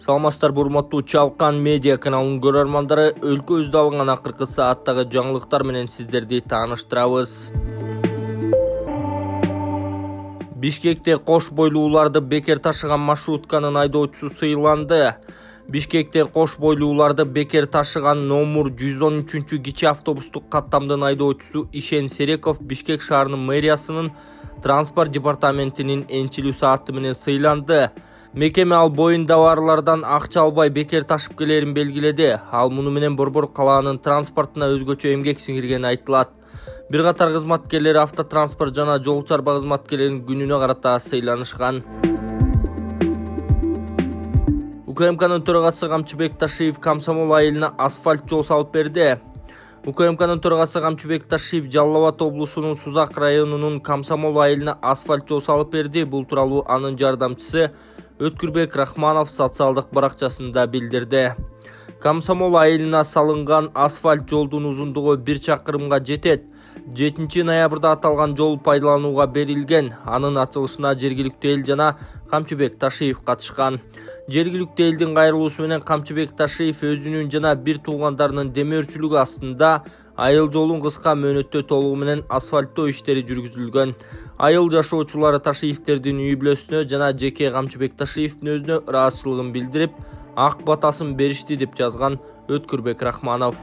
Саламатсыздарбы, урматтуу Чалкан медиа каналынын көрөрмандары, өлкөбүздө алынган акыркы сааттагы жаңылыктар менен сиздерди тааныштырабыз. Бишкекте кош бойлууларды бекер ташыган маршрутканын айдоочусу сыйланды. Бишкекте кош бойлууларды бекер ташыган номер 113 кичи автобустук каттамдын айдоочусу Ишен Сереков Бишкек шаарынын мэриясынын транспорт департаментинин энчилүү сааты менен сыйланды. Мекеме ал боюндагылардан акча албай бекер ташып келерин белгиледи. Ал муну менен Борбор калаанын транспортуна өзгөчө эмгек сиңиргени айтылат. Бир катар кызматкерлер автотранспорт жана жол чарба кызматкерлеринин күнүнө карата сыйланышкан. УКМКнын төрагасы Камчыбек Ташиев Комсомол айылына асфальт жол салып берди. УКМКнын төрагасы Камчыбек Ташиев Жалал Абад облусунун Сузак районунун Комсомол айылына асфальт жол салып берди. Бул тууралуу анын жардамчысы Өткүрбек Рахманов социалдык баракчасында билдирди. Комсомол айылына салынган асфальт жолдун узундугу 1 чакырымга жетет. 7 ноябрда аталган жол пайдаланууга берилген. Анын ачылышына жергиликтүү эл жана Камчыбек Ташиев катышкан. Жергиликтүү элдин кайрылуусу менен Камчыбек Ташиев өзүнүн жана бир туугандарынын демөөрчүлүгү астында айыл жолун кыска мөөнөттө толугу менен асфальттоо иштери жүргүзүлгөн. Айыл жашоочулары Ташиевтердин үй бүлөсүнө жана жеке Камчыбек Ташиевдин өзүнө ыраазычылыгын билдирип, ак батасын беришти деп жазган Өткүрбек Рахманов.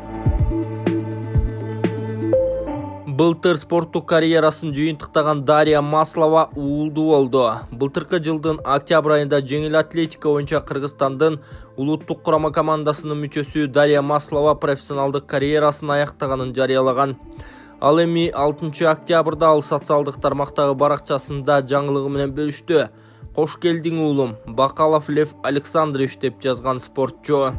Былтыр спорттук карьерасын жыйынтыктаган Дарья Маслова уулдуу болду. Былтыркы жылдын октябрь айында жеңил атлетика боюнча Кыргызстандын улуттук курама командасынын мүчөсү Дарья Маслова профессионалдык карьерасын аяктаганын жарыялаган. Ал эми 6 октябрда ал социалдык тармактагы баракчасында жаңылыгы менен бөлүштү. Кош келдиң уулум, Бакалов Лев Александрович деп жазган спортчу.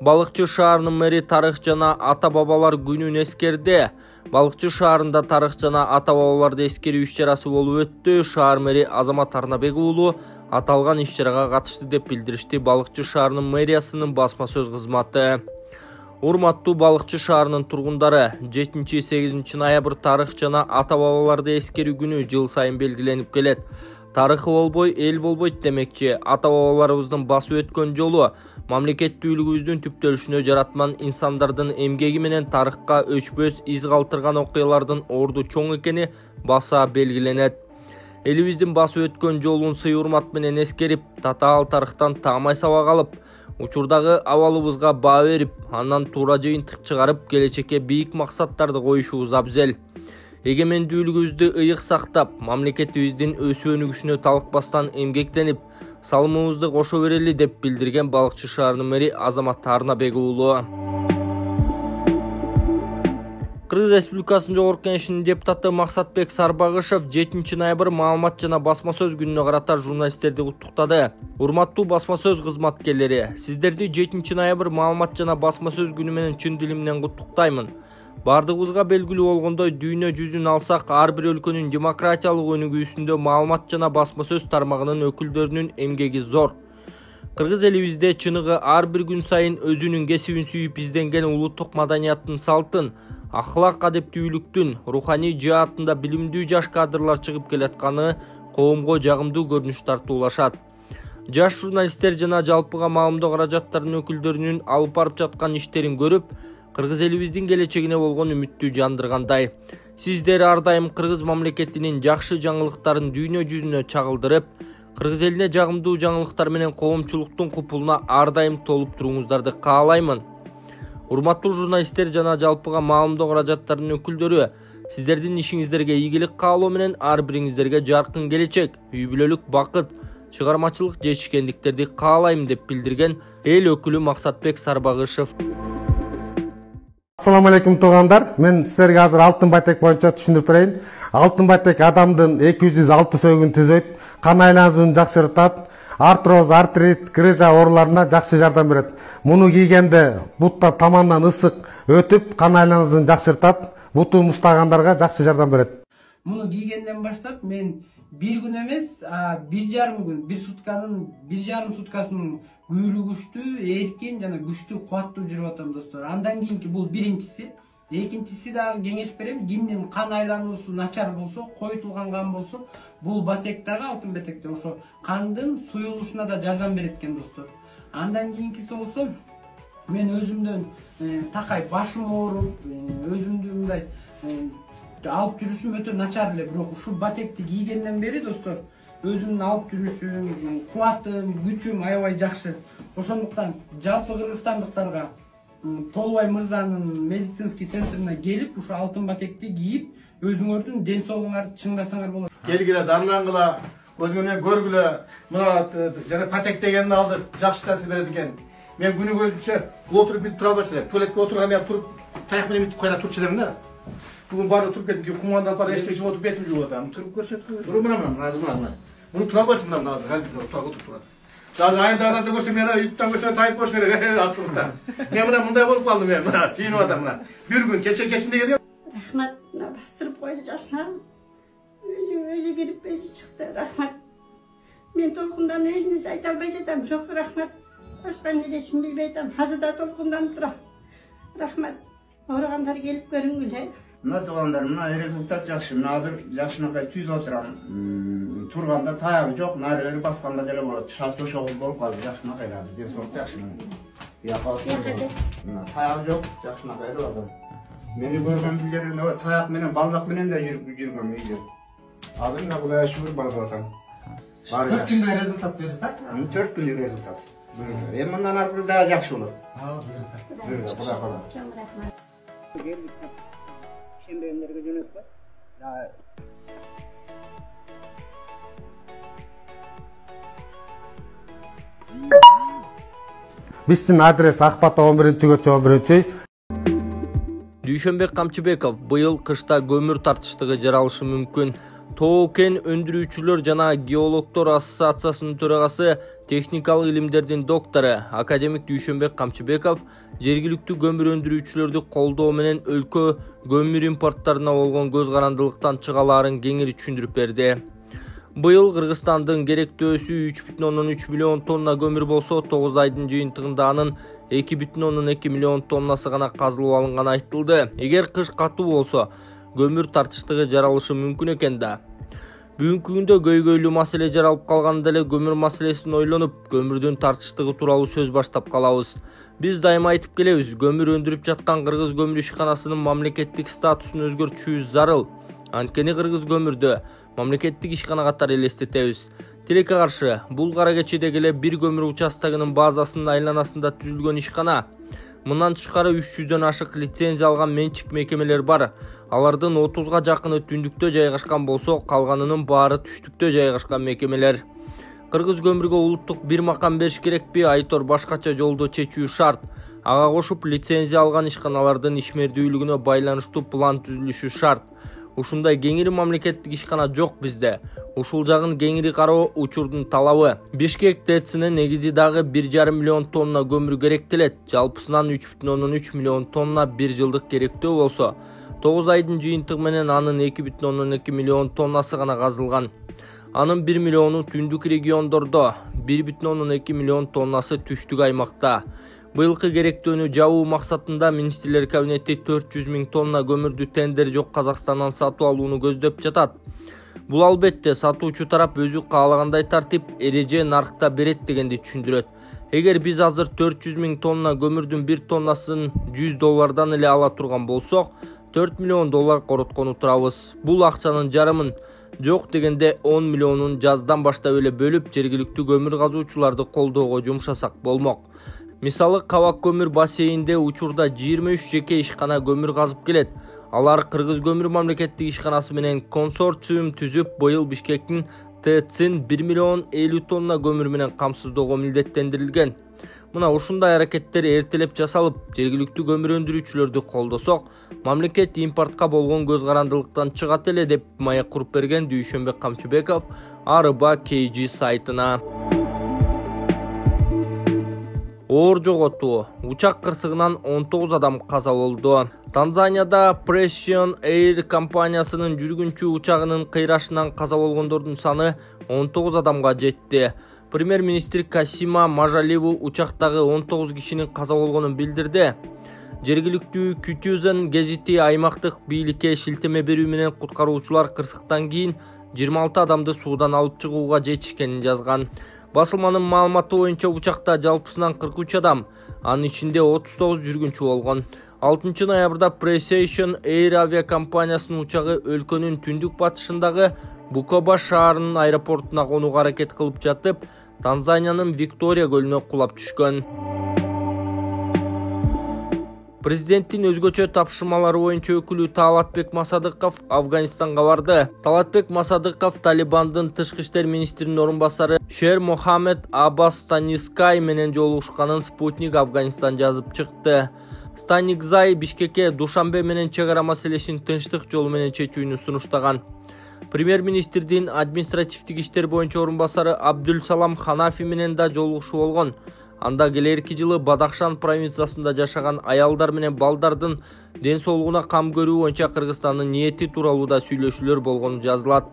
Балыкчы шаарынын мэри тарых жана ата-бабалар күнүн эскерди. Балыкчы шаарында тарых жана ата-бабаларды эскерүү иш-чарасы болуп өттү. Шаар мэри Азамат Тарнабек уулу аталган иш-чарага катышты деп билдиришти Балыкчы шаарынын мэриясынын басма сөз кызматы. Урматтуу Балыкчы шаарынын тургундары, 7-8 ноябрь тарых жана ата-бабаларды эскерүү күнү жыл сайын белгиленип келет. Тарыхы болбой, эл болбойт демекчи. Ата-бабаларыбыздын басып өткөн жолу мамлекеттүүлүгүбүздүн түптөлүшүнө жаратман инсандардын эмгеги менен тарыхка өчпөс из калтырган окуялардын орду чоң экени баса белгиленет. Элибиздин басып өткөн жолун сый урмат менен эскерип, татаал тарыхтан таамай сабак алып, учурдагы абалыбызга баа берип, андан туура жыйынтык чыгарып, келечекке бийик максаттарды коюшубуз абзел. Эгемендүүлүгүбүздү ыйык сактап, мамлекетибиздин өсүп өнүгүшүнө талыкпастан эмгектенип, салымыбызды кошо берели деп билдирген Балыкчы шаарынын мэри Азамат Тарнабек уулу. Кыргыз Республикасынын Жогорку Кеңешинин депутаты Максатбек Сарбагышев 7 ноябрь маалымат жана басма сөз күнүнө карата журналисттерди куттуктады. Урматтуу басма сөз кызматкерлери, сиздерди 7 ноябрь маалымат жана басма сөз күнү менен чын дилимден куттуктаймын. Бардыгыбызга белгилүү болгондой, дүйнө жүзүн алсак, ар бир өлкөнүн демократиялык өнүгүүсүндө маалымат жана басма сөз тармагынын өкүлдөрүнүн эмгеги зор. Кыргыз элибизде чыныгы ар бир күн сайын өзүнүн кесибин сүйүп изденген улуттук маданияттын салтын, ахлак адептүүлүктүн, руханий жаатында билимдүү жаш кадрлар чыгып келатканы коомго жагымдуу көрүнүш тартуулашат. Жаш журналисттер жана жалпыга маалымдоо каражаттарынын өкүлдөрүнүн алып барып жаткан иштерин көрүп, Кыргыз элибиздин келечегине болгон үмүттү жандыргандай. Сиздер ар дайым Кыргыз мамлекетинин жакшы жаңылыктарын дүйнө жүзүнө чагылдырып, Кыргыз элине жагымдуу жаңылыктар менен коомчулуктун купулуна ар дайым толуп туруңуздарды каалаймын. Урматтуу журналисттер жана жалпыга маалымдоо каражаттарынын өкүлдөрү, сиздердин ишиңиздерге ийгилик каалоо менен ар бириңиздерге жаркын келечек, үй бүлөлүк бакыт, чыгармачылык жетишкендиктерди каалайм деп билдирген эл өкүлү Максатбек Сарбагышев. Assalamu alaikum туугандар. Мен силерге азыр алтын байтек боюнча түшүндүрүп берейин. Алтын байтек адамдын 206 сөөгүн түзөйт, кан айлануусун жакшыртат, артроз, артрит, грыжа ооруларына жакшы жардам берет. Муну кийгенде бутта тамандан ысык өтүп, кан айлануусун жакшыртат, буту муздагандарга жакшы жардам берет. Муну кийгенден баштап мен bir gün эмес, 1,5 күн, 1,5 суткасынын күйлү күчтүү, эркин жана күчтүү, кубаттуу жүрүп атам достор. Андан кийинки бул биринчиси. Экинчиси дагы кеңеш берем, кимдин кан айлануусу начар болсо, коютулган кан болсо, бул батек дагы алтын батек да ошо кандын суюлушуна да жардам берет экен достор. Андан кийинкиси болсо, мен өзүмдөн такай башым ооруп, өзүмдү мындай алып жүрүшүм өтө начар эле, бирок ушул батекти кийгенден бери достор, өзүмдүн алып жүрүшүм, кубатым, күчүм аябай жакшы. Ошондуктан жалпы кыргызстандыктарга Толубай мырзанын медицинский центрине келип, ушу алтын батекти кийип, өзүңөрдүн ден соолугуңарды чыңдасаңар болот. Келгиле, дарылангыла, көзүңөр көргүлө, мына жана патек дегенди алды, жакшы таасир берет экен. Мен күнү көзүмчө отуруп бүтүп тура албачу элем. Туалетке отурганда туруп, таяк менен бүтүп кайра турчу элем да. Бүгүн баары туруп кеттим, куманды алып барып эшикке чыгып отуруп бетим жууп атам. Туруп көрсөткү. Туруп мына. Муну тура албачу мына отуруп турат. Даже айындагыларды көрсөм мен юттан көрсөм тайып болуш керек, асылыкта. Мен мындай болуп калдым мен, мына сүйүнүп атам мына. Бир күн кечинде келген. Рахмат, бастырып койду жашнагым. Өзү кирип өзү чыкты, рахмат. Мен толкундан өзүнүз айта албай жатам, бирок рахмат. Башка эмне дешимди билбей атам. Азыр да толкунданып турам. Рахмат. Ооругандар келип көрүнгүлө. Мына туугандар, мына результат жакшы. Мына азыр жакшынакай түзүп отурам. Турганда таягы жок, нары басканда деле болот. Шалт ошол болуп калды, жакшынакай да. Ден соолук жакшы. Мына таягы жок, жакшынакай эле азыр. Мени көргөн билдер таяк менен, балдак менен да жүргөм үйдө. Азыр мына Кудайга шүгүр барсаң. 4 күндө результат берсе? 4 күндө результат. Эми мындан ары да жакшы болот. Буюрса. Кудай калат. Чоң рахмат. Шембендерге жөнөтпөт. Биздин адрес Ак Бата 11-көчө 11-үй. Дүйшөнбек Камчыбеков быйыл кышта көмүр тартыштыгы жаралышы мүмкүн. Тоо кен өндүрүүчүлөр жана геологдор ассоциациясынын төрагасы, техникалык илимдердин доктору академик Дүйшөнбек Камчыбеков жергиликтүү көмүр өндүрүүчүлөрдү колдоо менен өлкө көмүр импорттарына болгон көз карандылыктан чыгалаарын кеңири түшүндүрүп берди. Быйыл Кыргызстандын керектөөсү 3,3 миллион тонна көмүр болсо, 9 айдын жыйынтыгында анын 2,2 миллион тоннасы гана казылып алынганы айтылды. Эгер кыш катуу болсо, көмүр тартыштыгы жаралышы мүмкүн экен да. Бүгүнкү күндө көйгөйлүү маселе жаралып калганда эле көмүр маселесин ойлонуп, көмүрдүн тартыштыгы тууралуу сөз баштап калабыз. Биз дайыма айтып келебиз, көмүр өндүрүп жаткан Кыргыз көмүр ишканасынын мамлекеттик статусун өзгөртүшүбүз зарыл. Анткени Кыргыз көмүрдү мамлекеттик ишкана катары элестетебиз. Тилекке каршы, бул кара кечедеги эле бир көмүр участогунун базасынын айланасында түзүлгөн ишкана. Мындан тышкары 300дөн ашык лицензия алган менчик мекемелер бар. Алардын 30га жакыны түндүктө жайгашкан болсо, калганынын баары түштүктө жайгашкан мекемелер. Кыргыз көмүргө улуттук бир макам бериш керекпи, айтор башкача жолдо чечүү шарт. Ага кошуп лицензия алган ишканалардын ишмердүүлүгүнө байланыштуу план түзүлүшү шарт. Ушундай кеңири мамлекеттик ишкана жок бизде. Ушул жагын кеңири кароо учурдун талабы. Бишкек ТЭЦине негизи дагы 1,5 миллион тонна көмүр керектелет. Жалпысынан 3,3 миллион тонна бир жылдык керектөө болсо, 9 айдын жыйынтыгы менен анын 2,2 миллион тоннасы гана казылган. Анын 1 миллиону түндүк региондордо, 1,2 миллион тоннасы түштүк аймакта. Быйылкы керектөөнү жабуу максатында министрлер кабинети 400 000 тонна көмүрдү тендер жок Казакстандан сатып алууну көздөп жатат. Бул албетте сатуучу тарап өзү каалагандай тартип, эреже наркта берет дегенди түшүндүрөт. Эгер биз азыр 400 000 тонна көмүрдүн 1 тоннасын $100 эле ала турган болсок, 4 миллион доллар короткону турабыз. Бул акчанын жарымын, жок дегенде 10 миллионун жаздан баштап эле бөлүп, жергиликтүү көмүр казуучуларды колдоого жумшасак болмок. Мисалы, Кабак көмүр бассейнде учурда 23 жеке ишкана көмүр казып келет. Алар Кыргыз көмүр мамлекеттик ишканасы менен консорциум түзүп, быйыл Бишкектин ТЭЦин 1 миллион 50 тонна көмүр менен камсыздоого милдеттендирилген. Мына ушундай аракеттер эртелеп жасалып, жергиликтүү көмүр өндүрүүчүлөрдү колдосок, мамлекет импортко болгон көз карандылыктан чыгат эле деп маек куруп берген Дүйшөнбек Камчыбеков Арыба KG сайтына. Оор жоготуу. Учак кырсыгынан 19 адам каза болду. Танзанияда Precision Air компаниясынын жүргүнчү учагынын кыйрашынан каза болгондордун саны 19 адамга жетти. Премьер-министр Касима Мажаливу учактагы 19 кишинин каза болгонун билдирди. Жергиликтүү Күтүзен гезити аймактык бийликке шилтеме берүү менен куткаруучулар кырсыктан кийин 26 адамды суудан алып чыгууга жетишкенин жазган. Басылманын маалыматы боюнча учакта жалпысынан 43 адам, анын ичинде 39 жүргүнчү болгон. 6 ноябрда Precision Air авиакомпаниясынын учагы өлкөнүн түндүк батышындагы Букоба шаарынын аэропортуна конууга аракет кылып жатып, Танзаниянын Виктория көлүнө кулап түшкөн. Президенттин өзгөчө тапшырмалары боюнча өкүлү Талатбек Масадыков Афганистанга барды. Талатбек Масадыков Талибандын тышкы иштер министринин орун басары Шер Мохаммед Аббас Станискай менен жолугушканын Спутник Афганистан жазып чыкты. Станикзай Бишкекке Душанбе менен чек ара маселесин тынчтык жолу менен чечүүнү сунуштаган. Премьер-министрдин административдик иштер боюнча орун басары Абдулсалам Ханафи менен да жолугушуу болгон. Анда келерки жылы Бадахшан провинциясында жашаган аялдар менен балдардын ден соолугуна кам көрүү боюнча Кыргызстандын ниети тууралуу да сүйлөшүүлөр болгону жазылат.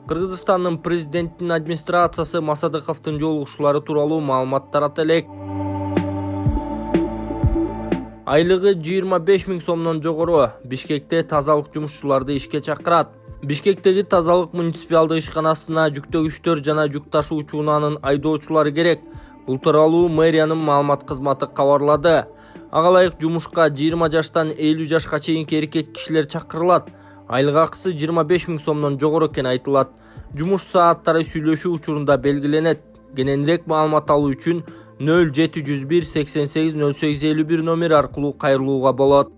Кыргызстандын президенттин администрациясы Масадыковдун жолугушуулары тууралуу маалымат тарата элек. Айлыгы 25 000 сомдон жогору Бишкекте тазалык жумушчуларды ишке чакырат. Бишкектеги тазалык муниципалдык ишканасына жүктөгүчтөр жана жүк ташуучу унаанын айдоочулары керек. Бул тууралуу мэриянын маалымат кызматы кабарлады. Ага ылайык жумушка 20 жаштан 50 жашка чейинки эркек кишилер чакырылат. Айлык акысы 25 000 сомдон жогору экени айтылат. Жумуш сааттары сүйлөшүү учурунда белгиленет. Кененирээк маалымат алуу үчүн 0701 88 0851 номери аркылуу кайрылууга болот.